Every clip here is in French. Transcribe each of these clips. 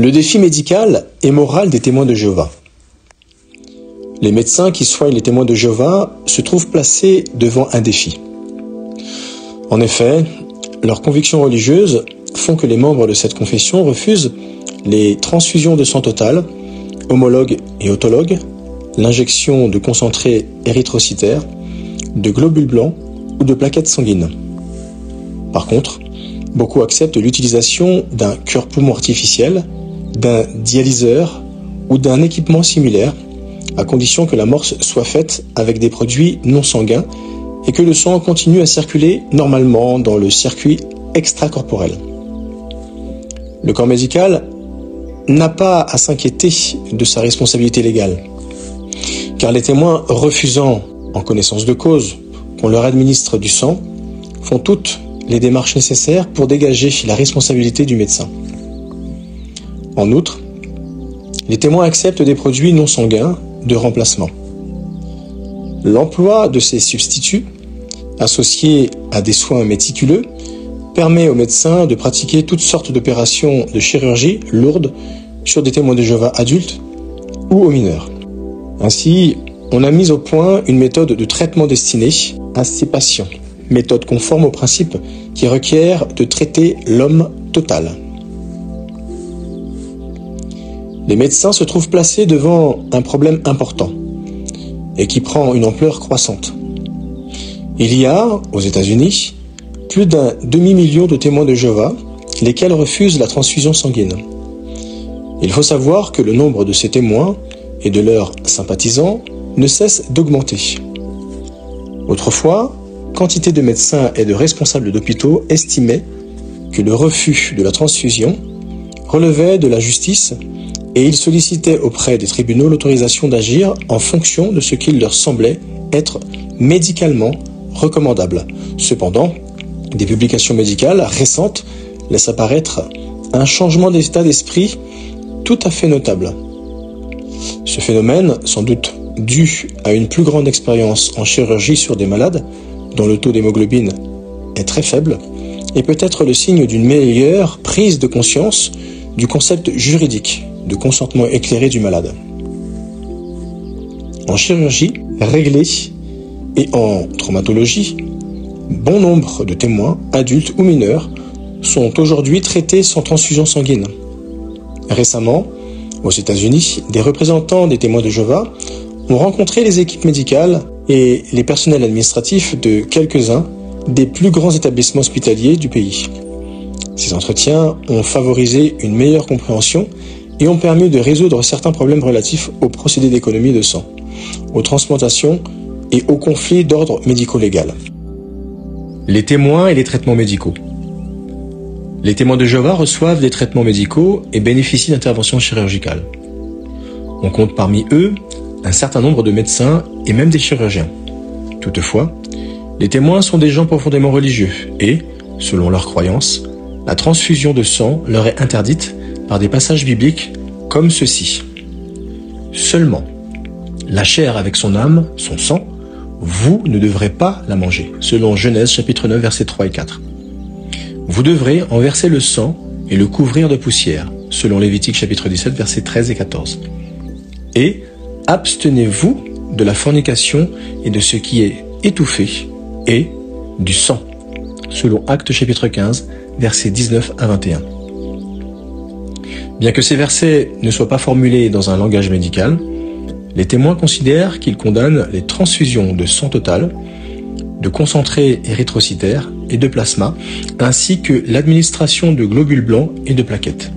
Le défi médical et moral des témoins de Jéhovah. Les médecins qui soignent les témoins de Jéhovah se trouvent placés devant un défi. En effet, leurs convictions religieuses font que les membres de cette confession refusent les transfusions de sang total, homologues et autologues, l'injection de concentrés érythrocytaires, de globules blancs ou de plaquettes sanguines. Par contre, beaucoup acceptent l'utilisation d'un cœur-poumon artificiel, d'un dialyseur ou d'un équipement similaire, à condition que l'amorce soit faite avec des produits non sanguins et que le sang continue à circuler normalement dans le circuit extracorporel. Le corps médical n'a pas à s'inquiéter de sa responsabilité légale, car les témoins refusant, en connaissance de cause, qu'on leur administre du sang, font toutes les démarches nécessaires pour dégager la responsabilité du médecin. En outre, les témoins acceptent des produits non sanguins de remplacement. L'emploi de ces substituts, associés à des soins méticuleux, permet aux médecins de pratiquer toutes sortes d'opérations de chirurgie lourdes sur des témoins de Jéhovah adultes ou aux mineurs. Ainsi, on a mis au point une méthode de traitement destinée à ces patients, méthode conforme au principe qui requiert de traiter l'homme total. Les médecins se trouvent placés devant un problème important et qui prend une ampleur croissante. Il y a, aux États-Unis, plus d'un demi-million de témoins de Jéhovah, lesquels refusent la transfusion sanguine. Il faut savoir que le nombre de ces témoins et de leurs sympathisants ne cesse d'augmenter. Autrefois, quantité de médecins et de responsables d'hôpitaux estimaient que le refus de la transfusion relevait de la justice et ils sollicitaient auprès des tribunaux l'autorisation d'agir en fonction de ce qu'il leur semblait être médicalement recommandable. Cependant, des publications médicales récentes laissent apparaître un changement d'état d'esprit tout à fait notable. Ce phénomène, sans doute dû à une plus grande expérience en chirurgie sur des malades dont le taux d'hémoglobine est très faible, est peut-être le signe d'une meilleure prise de conscience du concept juridique de consentement éclairé du malade. En chirurgie réglée et en traumatologie, bon nombre de témoins, adultes ou mineurs, sont aujourd'hui traités sans transfusion sanguine. Récemment, aux États-Unis, des représentants des témoins de Jéhovah ont rencontré les équipes médicales et les personnels administratifs de quelques-uns des plus grands établissements hospitaliers du pays. Ces entretiens ont favorisé une meilleure compréhension et ont permis de résoudre certains problèmes relatifs aux procédés d'économie de sang, aux transplantations et aux conflits d'ordre médico-légal. Les témoins et les traitements médicaux. Les témoins de Jéhovah reçoivent des traitements médicaux et bénéficient d'interventions chirurgicales. On compte parmi eux un certain nombre de médecins et même des chirurgiens. Toutefois, les témoins sont des gens profondément religieux et, selon leurs croyances, la transfusion de sang leur est interdite par des passages bibliques comme ceci. Seulement, la chair avec son âme, son sang, vous ne devrez pas la manger, selon Genèse chapitre 9, versets 3 et 4. Vous devrez en verser le sang et le couvrir de poussière, selon Lévitique chapitre 17, versets 13 et 14. Et abstenez-vous de la fornication et de ce qui est étouffé et du sang, selon Actes chapitre 15, versets 19 à 21. Bien que ces versets ne soient pas formulés dans un langage médical, les témoins considèrent qu'ils condamnent les transfusions de sang total, de concentrés érythrocytaires et de plasma, ainsi que l'administration de globules blancs et de plaquettes.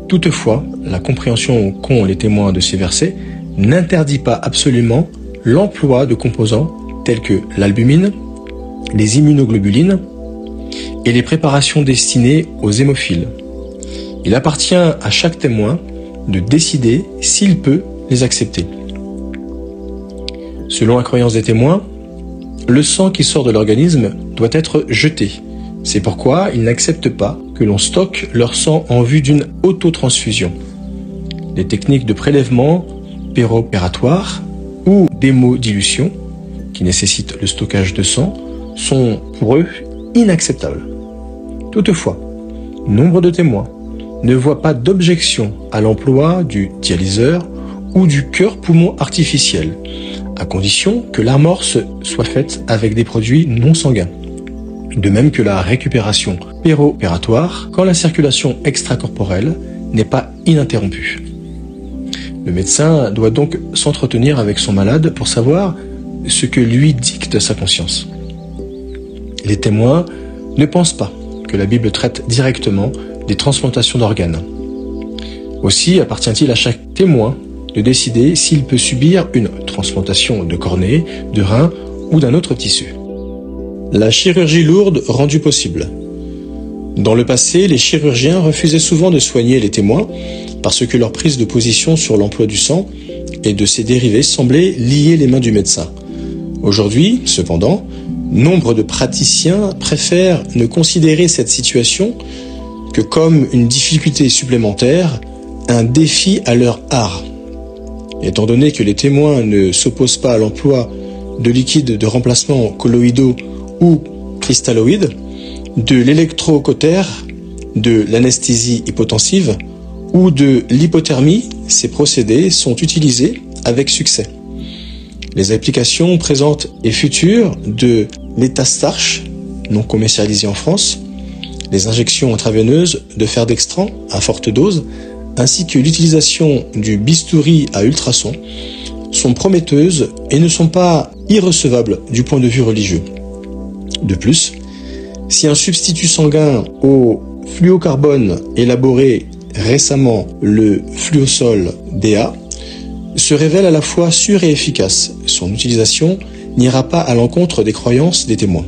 Toutefois, la compréhension qu'ont les témoins de ces versets n'interdit pas absolument l'emploi de composants tels que l'albumine, les immunoglobulines et les préparations destinées aux hémophiles. Il appartient à chaque témoin de décider s'il peut les accepter. Selon la croyance des témoins, le sang qui sort de l'organisme doit être jeté. C'est pourquoi ils n'acceptent pas que l'on stocke leur sang en vue d'une autotransfusion. Les techniques de prélèvement péro-opératoire ou d'hémodilution, qui nécessitent le stockage de sang, sont pour eux inacceptables. Toutefois, nombre de témoins ne voit pas d'objection à l'emploi du dialyseur ou du cœur-poumon artificiel, à condition que l'amorce soit faite avec des produits non sanguins. De même que la récupération péro-opératoire quand la circulation extracorporelle n'est pas ininterrompue. Le médecin doit donc s'entretenir avec son malade pour savoir ce que lui dicte sa conscience. Les témoins ne pensent pas que la Bible traite directement des transplantations d'organes. Aussi appartient-il à chaque témoin de décider s'il peut subir une transplantation de cornée, de rein ou d'un autre tissu. La chirurgie lourde rendue possible. Dans le passé, les chirurgiens refusaient souvent de soigner les témoins parce que leur prise de position sur l'emploi du sang et de ses dérivés semblait lier les mains du médecin. Aujourd'hui, cependant, nombre de praticiens préfèrent ne considérer cette situation que comme une difficulté supplémentaire, un défi à leur art. Étant donné que les témoins ne s'opposent pas à l'emploi de liquides de remplacement colloïdaux ou cristalloïdes, de l'électrocauthère, de l'anesthésie hypotensive ou de l'hypothermie, ces procédés sont utilisés avec succès. Les applications présentes et futures de l'étastarch, non commercialisé en France, les injections intraveineuses de fer dextran à forte dose, ainsi que l'utilisation du bistouri à ultrasons, sont prometteuses et ne sont pas irrecevables du point de vue religieux. De plus, si un substitut sanguin au fluocarbone élaboré récemment, le fluosol DA, se révèle à la fois sûr et efficace, son utilisation n'ira pas à l'encontre des croyances des témoins.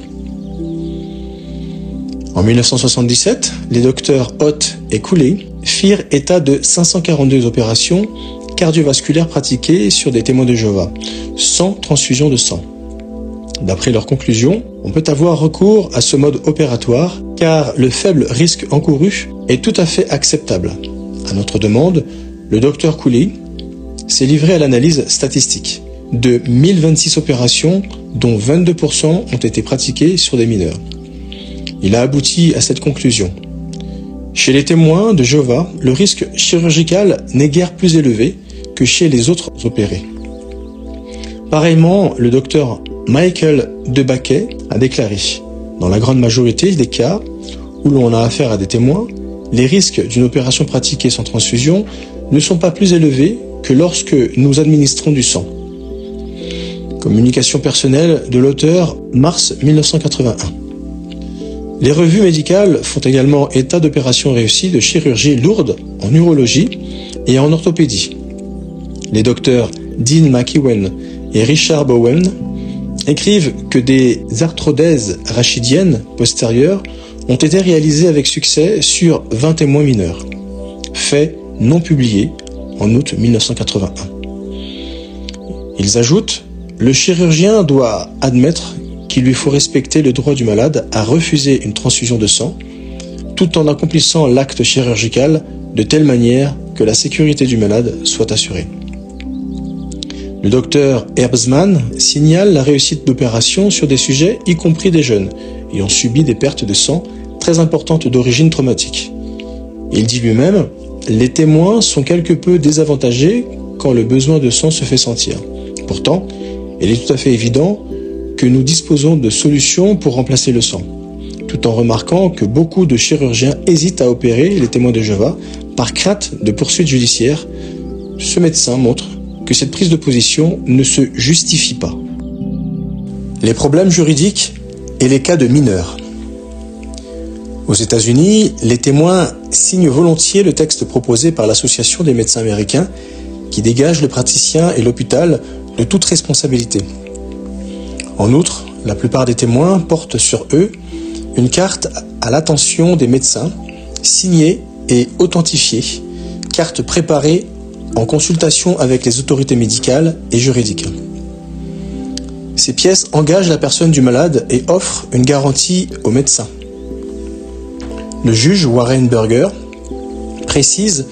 En 1977, les docteurs Ott et Cooley firent état de 542 opérations cardiovasculaires pratiquées sur des témoins de Jéhovah, sans transfusion de sang. D'après leurs conclusions, on peut avoir recours à ce mode opératoire car le faible risque encouru est tout à fait acceptable. À notre demande, le docteur Cooley s'est livré à l'analyse statistique de 1026 opérations dont 22% ont été pratiquées sur des mineurs. Il a abouti à cette conclusion. Chez les témoins de Jéhovah, le risque chirurgical n'est guère plus élevé que chez les autres opérés. Pareillement, le docteur Michael Debaquet a déclaré « Dans la grande majorité des cas où l'on a affaire à des témoins, les risques d'une opération pratiquée sans transfusion ne sont pas plus élevés que lorsque nous administrons du sang. » Communication personnelle de l'auteur, mars 1981. Les revues médicales font également état d'opérations réussies de chirurgie lourde en urologie et en orthopédie. Les docteurs Dean McEwen et Richard Bowen écrivent que des arthrodèses rachidiennes postérieures ont été réalisées avec succès sur 20 témoins mineurs. Fait non publié en août 1981. Ils ajoutent « Le chirurgien doit admettre qu'il lui faut respecter le droit du malade à refuser une transfusion de sang, tout en accomplissant l'acte chirurgical de telle manière que la sécurité du malade soit assurée. » Le docteur Herbsman signale la réussite d'opérations sur des sujets, y compris des jeunes, ayant subi des pertes de sang très importantes d'origine traumatique. Il dit lui-même « Les témoins sont quelque peu désavantagés quand le besoin de sang se fait sentir. Pourtant, il est tout à fait évident que nous disposons de solutions pour remplacer le sang, tout en remarquant que beaucoup de chirurgiens hésitent à opérer les témoins de Jéhovah par crainte de poursuites judiciaires. Ce médecin montre que cette prise de position ne se justifie pas. Les problèmes juridiques et les cas de mineurs. Aux États-Unis, les témoins signent volontiers le texte proposé par l'Association des médecins américains qui dégage le praticien et l'hôpital de toute responsabilité. En outre, la plupart des témoins portent sur eux une carte à l'attention des médecins, signée et authentifiée, carte préparée en consultation avec les autorités médicales et juridiques. Ces pièces engagent la personne du malade et offrent une garantie au médecin. Le juge Warren Burger précise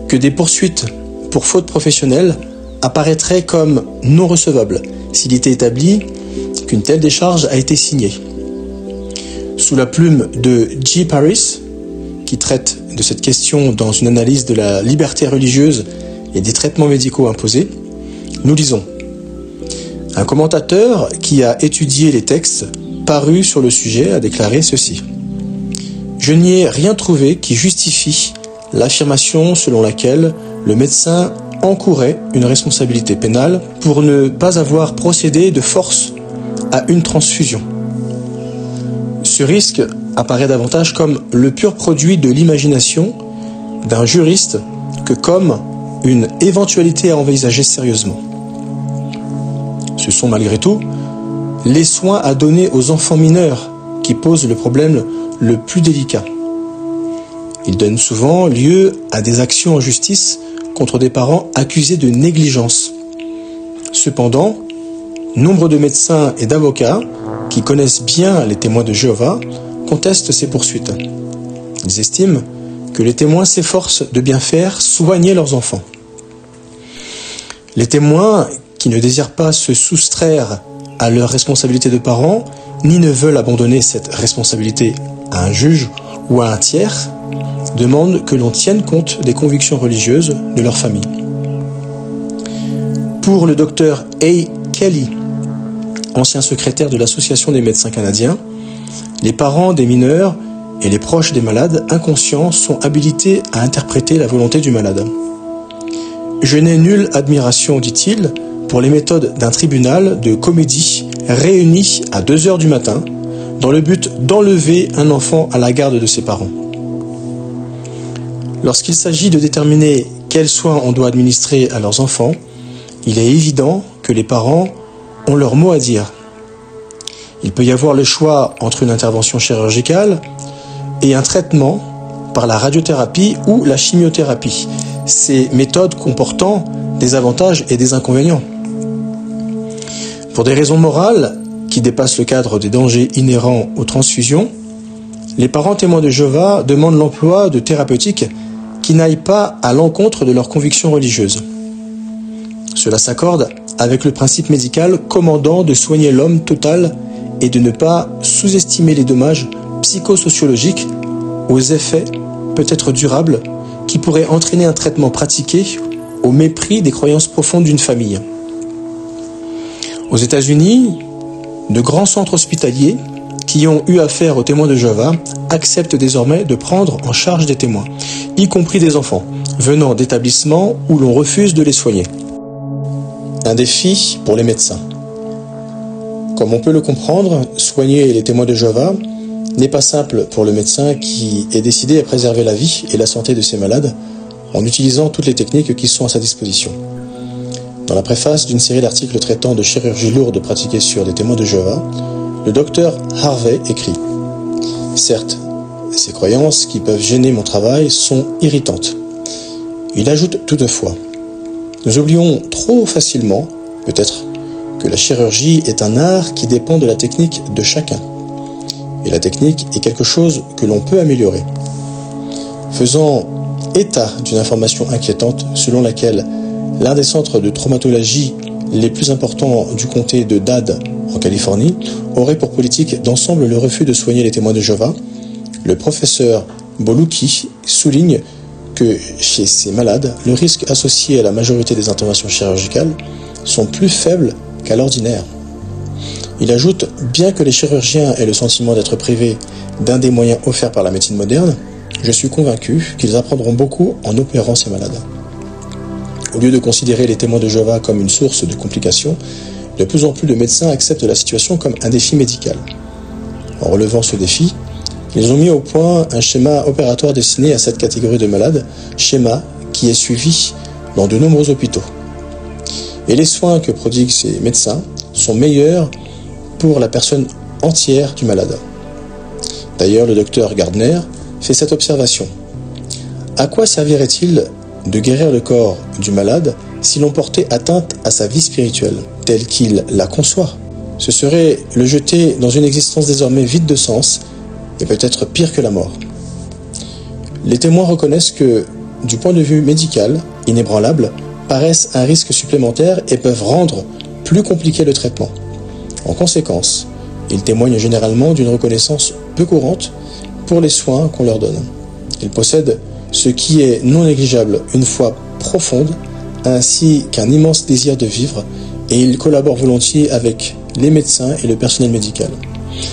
que des poursuites pour faute professionnelle apparaîtraient comme non recevables s'il était établi qu'une telle décharge a été signée. Sous la plume de G. Paris, qui traite de cette question dans une analyse de la liberté religieuse et des traitements médicaux imposés, nous lisons: un commentateur qui a étudié les textes parus sur le sujet a déclaré ceci: je n'y ai rien trouvé qui justifie l'affirmation selon laquelle le médecin encourait une responsabilité pénale pour ne pas avoir procédé de force à une transfusion. Ce risque apparaît davantage comme le pur produit de l'imagination d'un juriste que comme une éventualité à envisager sérieusement. Ce sont malgré tout les soins à donner aux enfants mineurs qui posent le problème le plus délicat. Ils donnent souvent lieu à des actions en justice contre des parents accusés de négligence. Cependant, nombre de médecins et d'avocats qui connaissent bien les témoins de Jéhovah contestent ces poursuites. Ils estiment que les témoins s'efforcent de bien faire soigner leurs enfants. Les témoins qui ne désirent pas se soustraire à leur responsabilité de parents, ni ne veulent abandonner cette responsabilité à un juge ou à un tiers, demandent que l'on tienne compte des convictions religieuses de leur famille. Pour le docteur A. Kelly, ancien secrétaire de l'Association des médecins canadiens, les parents des mineurs et les proches des malades inconscients sont habilités à interpréter la volonté du malade. Je n'ai nulle admiration, dit-il, pour les méthodes d'un tribunal de comédie réuni à 2 heures du matin dans le but d'enlever un enfant à la garde de ses parents. Lorsqu'il s'agit de déterminer quels soins on doit administrer à leurs enfants, il est évident que les parents ont leur mot à dire. Il peut y avoir le choix entre une intervention chirurgicale et un traitement par la radiothérapie ou la chimiothérapie, ces méthodes comportant des avantages et des inconvénients. Pour des raisons morales qui dépassent le cadre des dangers inhérents aux transfusions, les parents témoins de Jéhovah demandent l'emploi de thérapeutiques qui n'aillent pas à l'encontre de leurs convictions religieuses. Cela s'accorde avec le principe médical commandant de soigner l'homme total et de ne pas sous-estimer les dommages psychosociologiques aux effets peut-être durables qui pourraient entraîner un traitement pratiqué au mépris des croyances profondes d'une famille. Aux États-Unis, de grands centres hospitaliers qui ont eu affaire aux témoins de Jéhovah acceptent désormais de prendre en charge des témoins, y compris des enfants, venant d'établissements où l'on refuse de les soigner. Un défi pour les médecins. Comme on peut le comprendre, soigner les témoins de Jéhovah n'est pas simple pour le médecin qui est décidé à préserver la vie et la santé de ses malades en utilisant toutes les techniques qui sont à sa disposition. Dans la préface d'une série d'articles traitant de chirurgie lourde pratiquée sur des témoins de Jéhovah, le docteur Harvey écrit « Certes, ces croyances qui peuvent gêner mon travail sont irritantes. » Il ajoute toutefois « Nous oublions trop facilement, peut-être, que la chirurgie est un art qui dépend de la technique de chacun. Et la technique est quelque chose que l'on peut améliorer. » Faisant état d'une information inquiétante selon laquelle l'un des centres de traumatologie les plus importants du comté de Dade, en Californie, aurait pour politique d'ensemble le refus de soigner les témoins de Jéhovah, le professeur Bolucki souligne que chez ces malades, le risque associé à la majorité des interventions chirurgicales sont plus faibles qu'à l'ordinaire. Il ajoute, bien que les chirurgiens aient le sentiment d'être privés d'un des moyens offerts par la médecine moderne, je suis convaincu qu'ils apprendront beaucoup en opérant ces malades. Au lieu de considérer les témoins de Jéhovah comme une source de complications, de plus en plus de médecins acceptent la situation comme un défi médical. En relevant ce défi, ils ont mis au point un schéma opératoire destiné à cette catégorie de malades, schéma qui est suivi dans de nombreux hôpitaux. Et les soins que prodiguent ces médecins sont meilleurs pour la personne entière du malade. D'ailleurs, le docteur Gardner fait cette observation. À quoi servirait-il de guérir le corps du malade si l'on portait atteinte à sa vie spirituelle, telle qu'il la conçoit? Ce serait le jeter dans une existence désormais vide de sens et peut-être pire que la mort. Les témoins reconnaissent que, du point de vue médical, inébranlable, paraissent un risque supplémentaire et peuvent rendre plus compliqué le traitement. En conséquence, ils témoignent généralement d'une reconnaissance peu courante pour les soins qu'on leur donne. Il possède ce qui est non négligeable, une foi profonde, ainsi qu'un immense désir de vivre, et il collabore volontiers avec les médecins et le personnel médical.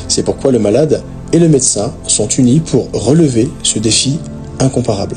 C'est pourquoi le malade et le médecin sont unis pour relever ce défi incomparable.